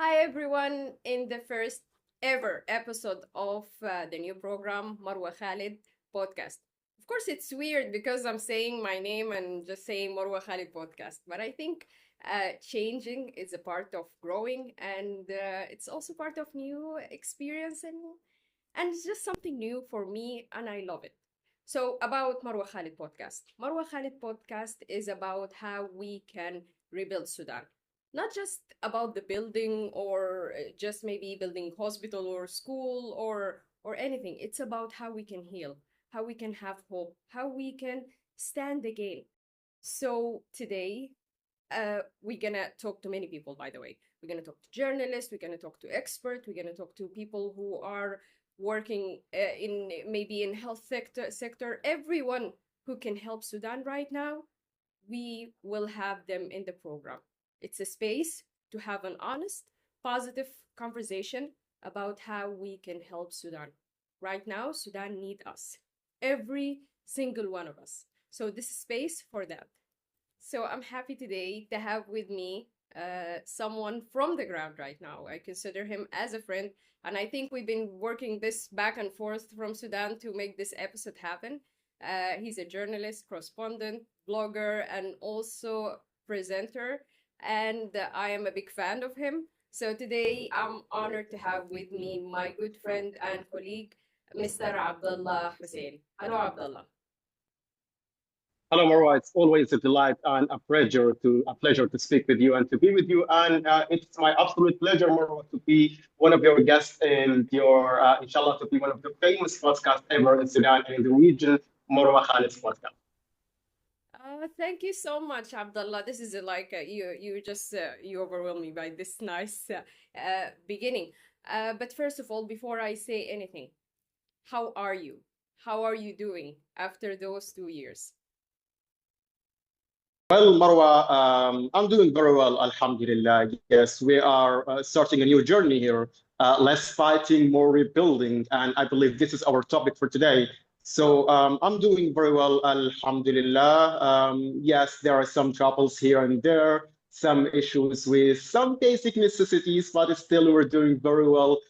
Hi, everyone. In the first ever episode of the new program, Marwa Khalid podcast. Of course, it's weird because I'm saying my name and just saying Marwa Khalid podcast, but I think changing is a part of growing and it's also part of new experience and it's just something new for me and I love it. So, about Marwa Khalid podcast. Marwa Khalid podcast is about how we can rebuild Sudan, not just about the building or just maybe building hospital or school or anything. It's about how we can heal, how we can have hope, how we can stand again. So today we're gonna talk to many people, by the way. We're gonna talk to journalists, we're gonna talk to experts, we're gonna talk to people who are working in maybe in health sector, everyone who can help Sudan right now. We will have them in the program. It's a space to have an honest, positive conversation about how we can help Sudan. Right now, Sudan need us, every single one of us. So this is space for that. So I'm happy today to have with me someone from the ground right now. I consider him as a friend, and I think we've been working this back and forth from Sudan to make this episode happen. He's a journalist, correspondent, blogger, and also presenter, and I am a big fan of him. So today I'm honored to have with me my good friend and colleague, Mr. Abdallah Hussein. Hello, Abdallah. Hello, Marwa. It's always a delight and a pleasure to speak with you and to be with you. And it's my absolute pleasure, Marwa, to be one of your guests and inshallah, to be one of the famous podcasts ever in Sudan and in the region, Marwa Khalid's podcast. Thank you so much, Abdullah. This is you just you overwhelm me by this nice beginning. But first of all, before I say anything, how are you? How are you doing after those 2 years? Well, Marwa, I'm doing very well, Alhamdulillah. Yes, we are starting a new journey here. Less fighting, more rebuilding. And I believe this is our topic for today. So I'm doing very well, Alhamdulillah. Yes, there are some troubles here and there, some issues with some basic necessities, but still we're doing very well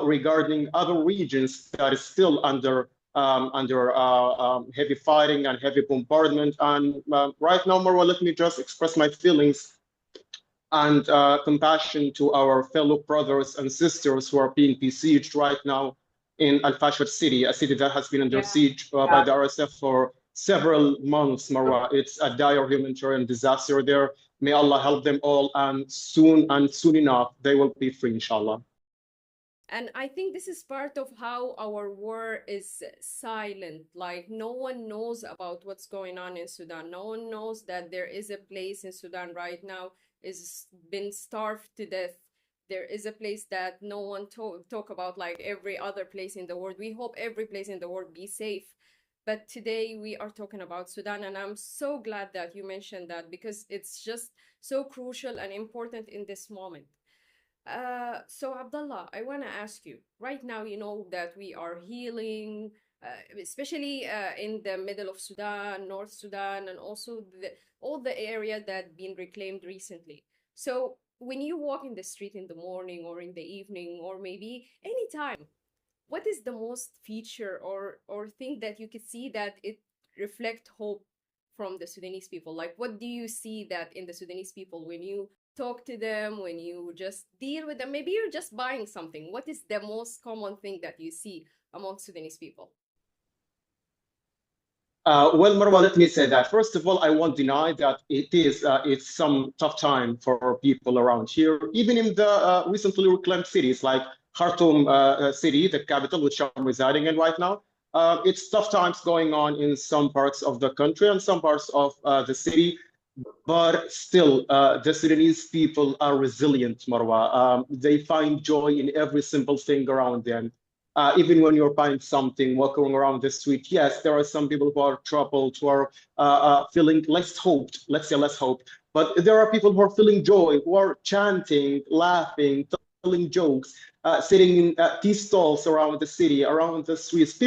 regarding other regions that is still under heavy fighting and heavy bombardment. And right now, Marwa, let me just express my feelings and compassion to our fellow brothers and sisters who are being besieged right now in Al Fashr city, a city that has been under Yeah, siege by the RSF for several months, Marwa. It's a dire humanitarian disaster there. May Allah help them all, and soon enough, they will be free, inshallah. and I think this is part of how our war is silent. Like no one knows about what's going on in Sudan. No one knows that there is a place in Sudan right now is been starved to death. There is a place that no one talk about, like every other place in the world. We hope every place in the world be safe. But today we are talking about Sudan, and I'm so glad that you mentioned that because it's just so crucial and important in this moment. So Abdullah, I want to ask you right now, you know that we are healing, especially in the middle of Sudan, North Sudan, and also all the area that been reclaimed recently. So when you walk in the street in the morning or in the evening or maybe anytime, what is the most feature or thing that you could see that it reflect hope from the Sudanese people? Like what do you see that in the Sudanese people when you talk to them, when you just deal with them? Maybe you're just buying something. What is the most common thing that you see among Sudanese people? Well, Marwa, let me say that. First of all, I won't deny that it's some tough time for people around here, even in the recently reclaimed cities like Khartoum city, the capital, which I'm residing in right now. It's tough times going on in some parts of the country and some parts of the city, but still, the Sudanese people are resilient, Marwa. They find joy in every simple thing around them. Even when you're buying something, walking around the street, yes, there are some people who are troubled, who are feeling less hoped, let's say less hoped. But there are people who are feeling joy, who are chanting, laughing, telling jokes, sitting in tea stalls around the city, around the streets.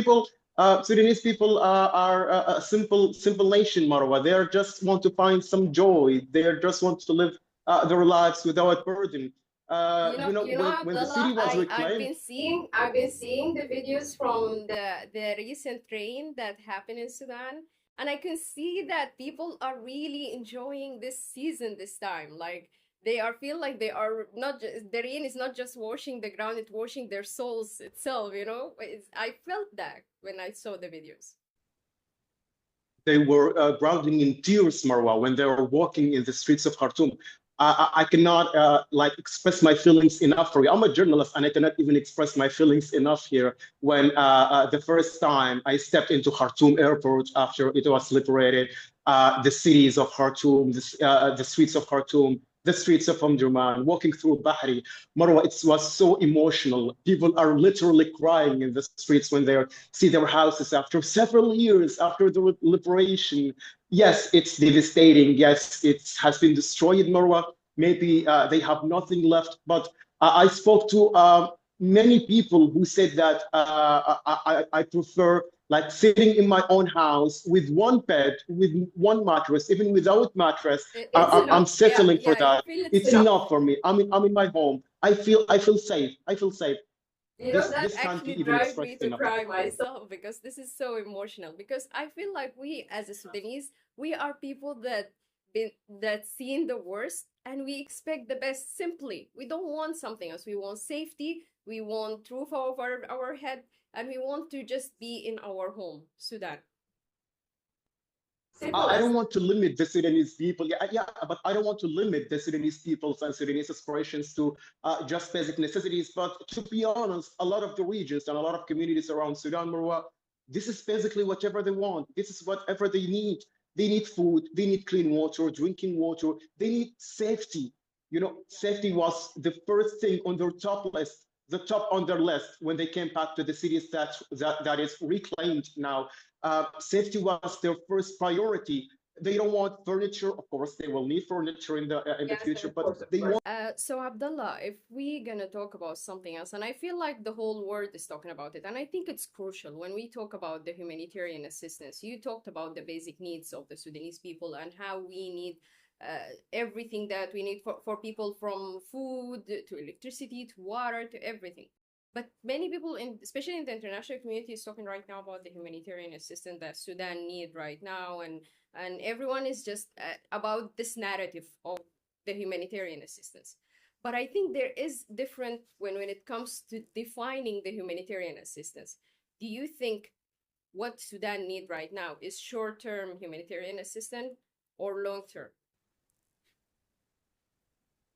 Sudanese people are a simple nation, Marwa. They just want to find some joy. They just want to live their lives without burden. When the Abdallah, city was I've reclaimed. been seeing the videos from the recent rain that happened in Sudan, and I can see that people are really enjoying this season this time. Like they are feel like they are not just the rain is not just washing the ground; it's washing their souls itself. I felt that when I saw the videos. They were drowning in tears, Marwa, when they were walking in the streets of Khartoum. I cannot like express my feelings enough for you. I'm a journalist, and I cannot even express my feelings enough here. When the first time I stepped into Khartoum airport after it was liberated, the cities of Khartoum, the streets of Khartoum, the streets of Omdurman, walking through Bahri, Marwa, it was so emotional. People are literally crying in the streets when they see their houses after several years after the liberation. Yes, it's devastating. Yes, it has been destroyed, Marwa. Maybe they have nothing left. But I spoke to many people who said that I prefer like sitting in my own house with one bed, with one mattress, even without mattress. It's I'm enough. Yeah, settling for yeah, you that. feel it's It's enough. enough for me. I'm in my home. I feel safe. I feel safe. That This can't be actually even drives expressed me to enough. cry myself because this is so emotional. Because I feel like we, as a Sudanese, we are people that seen the worst and we expect the best simply. We don't want something else. We want safety, we want roof over our head, and we want to just be in our home, Sudan. Simple I as don't want to limit the Sudanese people. Yeah, yeah, but I don't want to limit the Sudanese people's and Sudanese aspirations to just basic necessities. But to be honest, a lot of the regions and a lot of communities around Sudan, Marwa, this is basically whatever they want. This is whatever they need. They need food. They need clean water, drinking water. They need safety. Safety was the first thing on their top list, the top on their list when they came back to the cities that is reclaimed now. Safety was their first priority. They don't want furniture. Of course, they will need furniture in the yes, future, of but course, of they course. want. So Abdullah, if we gonna talk about something else, and I feel like the whole world is talking about it, and I think it's crucial when we talk about the humanitarian assistance. You talked about the basic needs of the Sudanese people and how we need everything that we need for people, from food to electricity to water to everything. But many people, especially in the international community, is talking right now about the humanitarian assistance that Sudan need right now, and everyone is just about this narrative of the humanitarian assistance. But I think there is different when it comes to defining the humanitarian assistance. Do you think what Sudan need right now is short-term humanitarian assistance or long-term?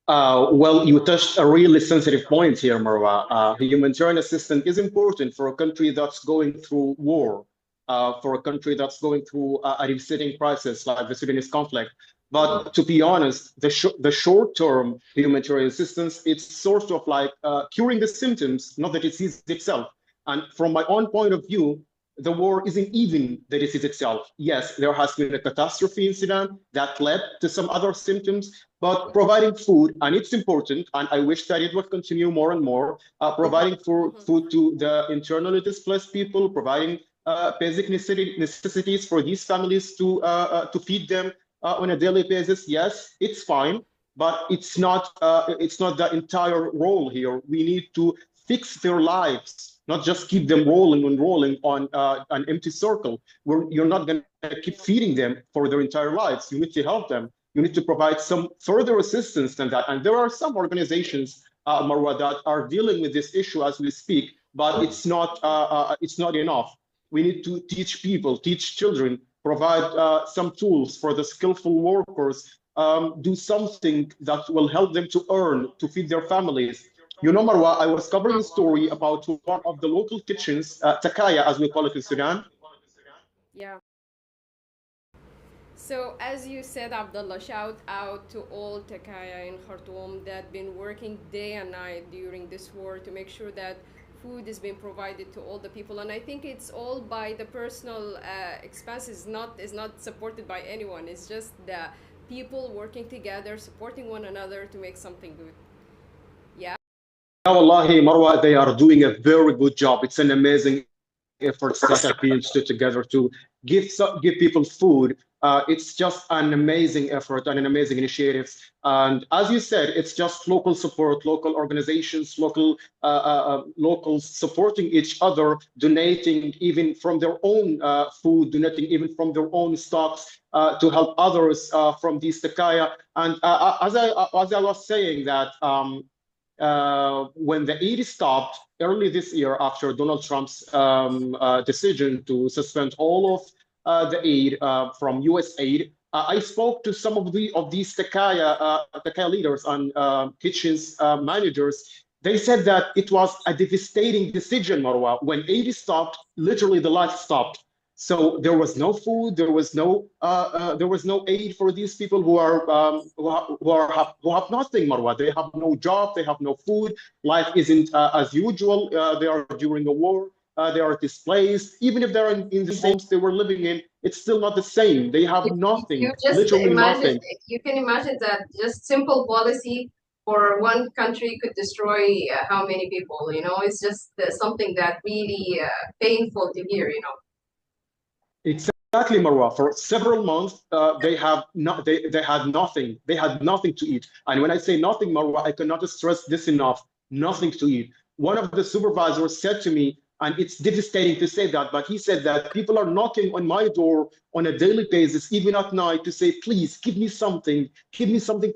Well, you touched a really sensitive point here, Marwa. Humanitarian assistance is important for a country that's going through war, for a country that's going through a devastating crisis like the Sudanese conflict. But to be honest, the short-term humanitarian assistance, it's sort of like curing the symptoms, not the disease itself. And from my own point of view, the war isn't even the disease itself. Yes, there has been a catastrophe in Sudan that led to some other symptoms, but providing food, and it's important, and I wish that it would continue more and more, providing food to the internally displaced people, providing basic necessities for these families to feed them on a daily basis. Yes, it's fine, but it's not the entire role here. We need to fix their lives, not just keep them rolling and rolling on an empty circle where you're not going to keep feeding them for their entire lives. You need to help them. You need to provide some further assistance than that. And there are some organizations, Marwa, that are dealing with this issue as we speak, but it's not enough. We need to teach people, teach children, provide some tools for the skillful workers, do something that will help them to earn, to feed their families. Marwa, I was covering a story about one of the local kitchens, Takaya, as we call it in Sudan. Yeah. So, as you said, Abdullah, shout out to all Takaya in Khartoum that been working day and night during this war to make sure that food is being provided to all the people. And I think it's all by the personal expenses, not is not supported by anyone. It's just the people working together, supporting one another to make something good. Yeah. Yeah, Wallahi, Marwa, they are doing a very good job. It's an amazing efforts that have been stood together to give people food. It's just an amazing effort and an amazing initiative. And as you said, it's just local support, local organizations, locals supporting each other, donating even from their own food, donating even from their own stocks to help others from these Takaya. And as I was saying that when the aid stopped early this year after Donald Trump's decision to suspend all of the aid from U.S. aid, I spoke to some of these Takaya leaders and kitchens managers. They said that it was a devastating decision, Marwa. When aid stopped, literally the lights stopped. So there was no food, there was no aid for these people who have nothing, Marwa. They have no job, they have no food. Life isn't as usual. They are during a war. They are displaced. Even if they're in the homes they were living in, it's still not the same. They have nothing, You just literally imagine, nothing. you can imagine that just simple policy for one country could destroy how many people, you know? It's just something that really painful to hear, you know? Exactly, Marwa. For several months, they had nothing. They had nothing to eat. And when I say nothing, Marwa, I cannot stress this enough. Nothing to eat. One of the supervisors said to me, and it's devastating to say that, but he said that people are knocking on my door on a daily basis, even at night, to say, please give me something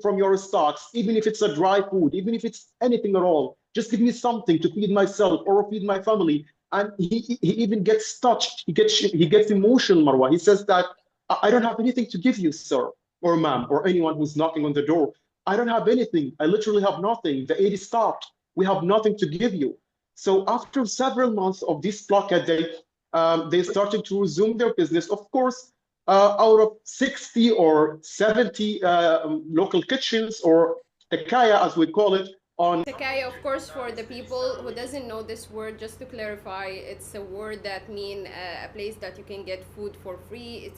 from your stocks, even if it's a dry food, even if it's anything at all. Just give me something to feed myself or feed my family. And he even gets touched. He gets emotional, Marwa. He says that I don't have anything to give you, sir, or ma'am, or anyone who's knocking on the door. I don't have anything. I literally have nothing. The aid is stopped. We have nothing to give you. So after several months of this blockade, they started to resume their business. Of course, out of 60 or 70 local kitchens, or tekaya as we call it, on Takaya, of course, for the people who doesn't know this word, just to clarify, it's a word that mean a place that you can get food for free.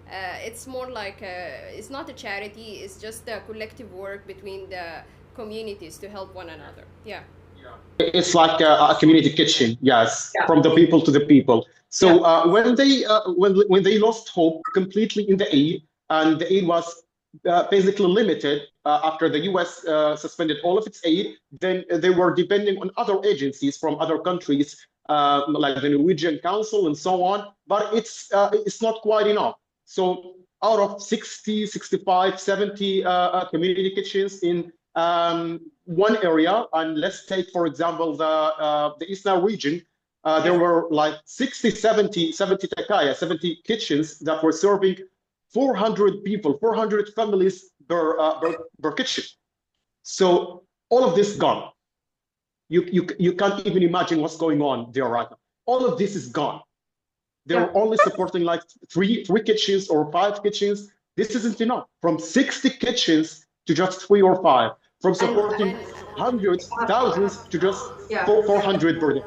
It's more like it's not a charity. It's just a collective work between the communities to help one another. Yeah. it's like a community kitchen, yes, Yeah. from the people to the people. Yeah. So when they lost hope completely in the aid, and the aid was basically limited after the U.S. Suspended all of its aid, then they were depending on other agencies from other countries, like the Norwegian Council and so on. But it's not quite enough. So out of 60, 65, 70 community kitchens in one area, and let's take, for example, the Eastern region, there were like 60, 70 takaya, 70 kitchens that were serving 400 people, 400 families per kitchen. So all of this gone. You can't even imagine what's going on there right now. All of this is gone. They were only supporting like three kitchens or 5 kitchens. This isn't enough. From 60 kitchens to just 3 or 5. From supporting hundreds, thousands to just 400 per day.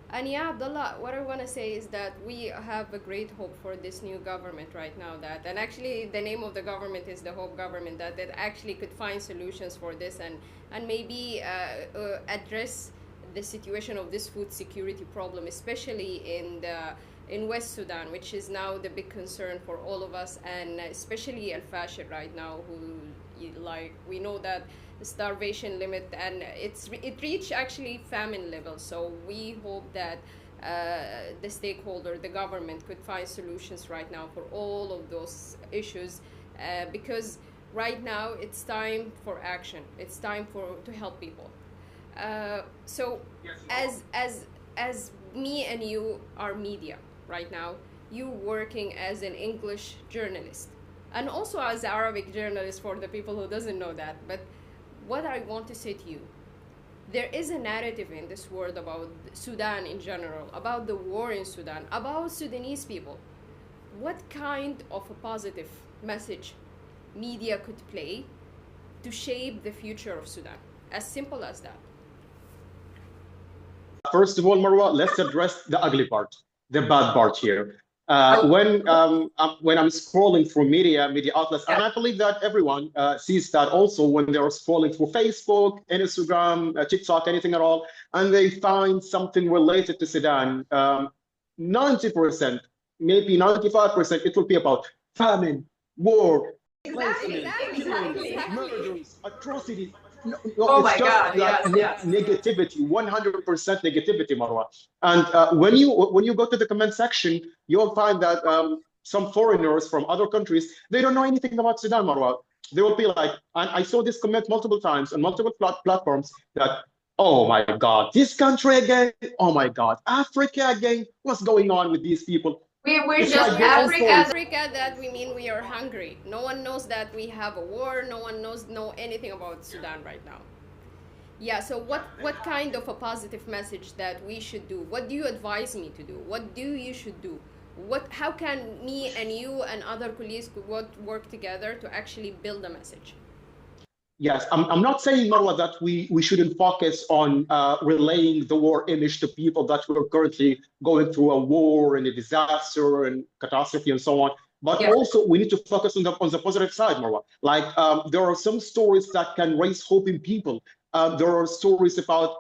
And yeah, Abdullah, what I want to say is that we have a great hope for this new government right now. And actually, the name of the government is the Hope Government. That actually could find solutions for this and maybe address the situation of this food security problem, especially in West Sudan, which is now the big concern for all of us, and especially Al Fashir right now, who we know that the starvation limit, and it reached actually famine level. So we hope that the stakeholder, the government, could find solutions right now for all of those issues, because right now it's time for action. It's time to help people. So as me and you are media right now, you working as an English journalist and also as Arabic journalist, for the people who doesn't know that. But what I want to say to you, there is a narrative in this world about Sudan in general, about the war in Sudan, about Sudanese people. What kind of a positive message media could play to shape the future of Sudan? As simple as that. First of all, Marwa, let's address the ugly part, the bad part here. When I'm scrolling through media outlets, and I believe that everyone sees that also when they're scrolling through Facebook, Instagram, TikTok, anything at all, and they find something related to Sudan, 90%, maybe 95%, it will be about famine, war, Exactly, displacement, killings, exactly. murders, atrocities. No, no, Oh it's my just God, like yes, yes. negativity, 100% negativity, Marwa. And when you go to the comment section, you'll find that some foreigners from other countries, they don't know anything about Sudan, Marwa. They will be like, and I saw this comment multiple times on multiple platforms that, oh my God, this country again, oh my God, Africa again, what's going on with these people? We're It's Because just like we're their own just Africa. stories. Africa, that we mean we are hungry. No one knows that we have a war. No one know anything about Sudan right now. Yeah, so what kind of a positive message that we should do? What do you advise me to do? What do you should do? How can me and you and other colleagues could work together to actually build a message? Yes, I'm not saying, Marwa, that we shouldn't focus on relaying the war image to people that we're currently going through a war and a disaster and catastrophe and so on. But Yes. also, we need to focus on the positive side, Marwa. Like there are some stories that can raise hope in people. There are stories about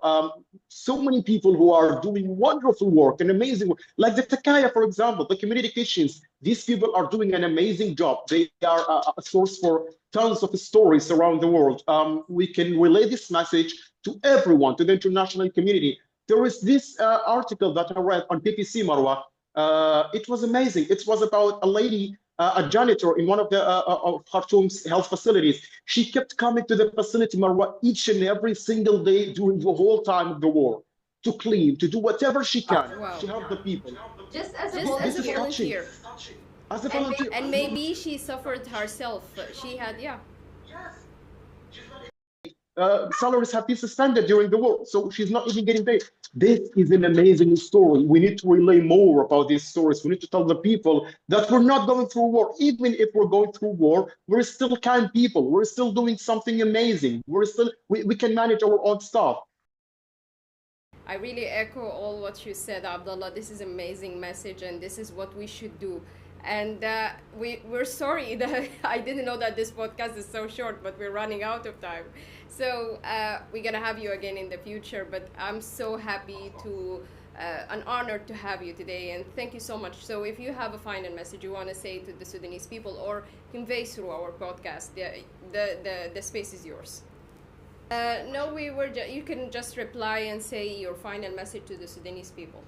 so many people who are doing wonderful work and amazing work, like the Takaya, for example, the community kitchens. These people are doing an amazing job. They are a source for tons of stories around the world. We can relay this message to everyone, to the international community. There is this article that I read on PPC, Marwa. It was amazing. It was about a lady, a janitor in one of the of Khartoum's health facilities. She kept coming to the facility, Marwa, each and every single day during the whole time of the war to clean, to do whatever she can Wow. to help the people. Just as a Just as This a is volunteer. touching. volunteer. As a volunteer. And maybe she suffered herself. She had, yeah. Salaries have been suspended during the war, so she's not even getting paid. This is an amazing story. We need to relay more about these stories. We need to tell the people that we're not going through war. Even if we're going through war, we're still kind people. We're still doing something amazing. We can manage our own stuff. I really echo all what you said, Abdullah. This is amazing message, and this is what we should do. And we're sorry that I didn't know that this podcast is so short, but we're running out of time. So we're gonna have you again in the future. But I'm so happy to, an honor to have you today, and thank you so much. So if you have a final message you want to say to the Sudanese people or convey through our podcast, the space is yours. No, you can just reply and say your final message to the Sudanese people.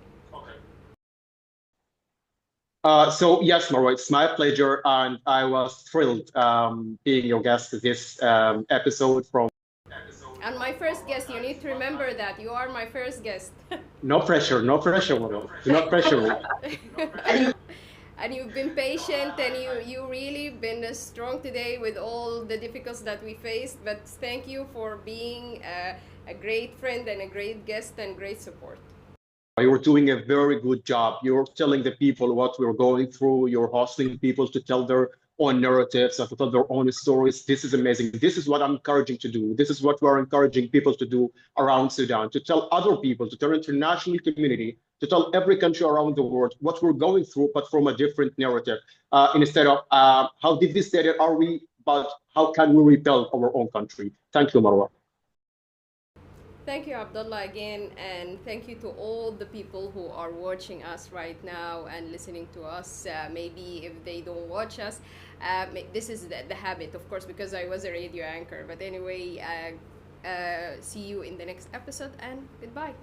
So yes, Marwa, it's my pleasure, and I was thrilled being your guest this episode from. And my first guest, you need to remember that you are my first guest. No pressure, no pressure, Marwa. Do not pressure me. And you've been patient, and you really been strong today with all the difficulties that we faced. But thank you for being a great friend and a great guest and great support. You're doing a very good job. You're telling the people what we're going through. You're hosting people to tell their own narratives and to tell their own stories. This is amazing. This is what I'm encouraging to do. This is what we're encouraging people to do around Sudan, to tell other people, to tell international community, to tell every country around the world what we're going through, but from a different narrative. Instead of how devastated are we, but how can we rebuild our own country? Thank you, Marwa. Thank you, Abdullah, again, and thank you to all the people who are watching us right now and listening to us. Maybe if they don't watch us, this is the habit, of course, because I was a radio anchor. But anyway, see you in the next episode, and goodbye.